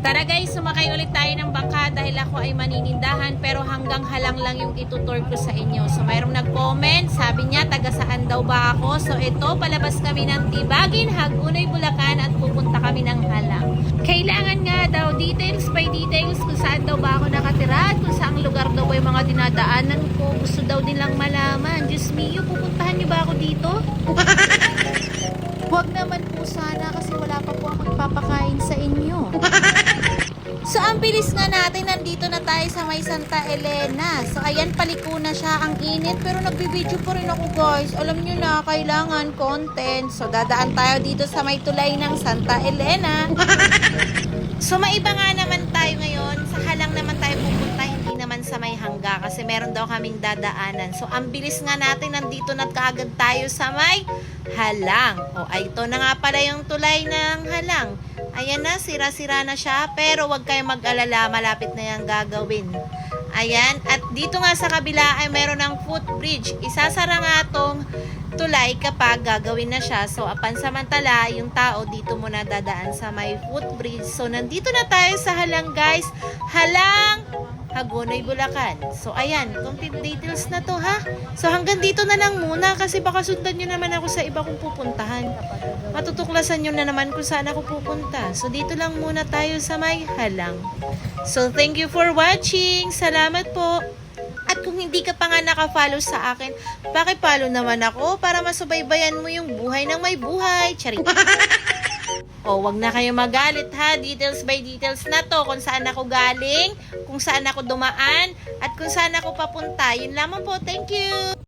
Tara guys, sumakay ulit tayo ng bangka dahil ako ay maninindahan pero hanggang Halang lang yung itutur ko sa inyo. So mayroong nag-comment, sabi niya taga saan daw ba ako. So ito, palabas kami ng Tibagin, Hagunoy, Bulacan at pupunta kami ng Halang. Kailangan nga daw details by details kung saan daw ba ako nakatira at kung saang lugar daw ay mga dinadaanan ko. Gusto daw nilang malaman. Diyos mio, pupuntahan niyo ba ako dito? Huwag naman po sana kasi wala pa po ako ipapakain sa inyo. So, ang bilis nga natin, nandito na tayo sa may Santa Elena. So, ayan, paliko na siya. Ang init, pero nagbibideo pa rin ako, guys. Alam nyo na, kailangan content. So, dadaan tayo dito sa may tulay ng Santa Elena. So, maiba nga naman tayo ngayon. Sa Halang naman tayo pupunta, hindi naman sa may Hangga kasi meron daw kaming dadaanan. So, ang bilis nga natin, nandito na kaagad tayo sa may Halang. O, ay, ito na nga pala yung tulay ng Halang. Ayan na, sira-sira na siya. Pero wag kayong mag-alala, malapit na yung gagawin. Ayan, at dito nga sa kabila ay meron ng footbridge. Isasara nga tong tulay kapag gagawin na siya. So, pansamantala, yung tao dito muna dadaan sa may footbridge. So, nandito na tayo sa Halang, guys. Halang, Hagunoy, Bulacan. So, ayan, complete details na to, ha? So, hanggang dito na lang muna kasi baka sundan nyo naman ako sa iba kong pupuntahan. Matutuklasan nyo na naman kung saan ako pupunta. So, dito lang muna tayo sa may Halang. So, thank you for watching. Salamat po. At kung hindi ka pa nga naka-follow sa akin, paki-follow naman ako para masubaybayan mo yung buhay ng may buhay. Charit. O, wag na kayo magalit ha. Details by details na to. Kung saan ako galing, kung saan ako dumaan, at kung saan ako papunta. Yun lamang po. Thank you!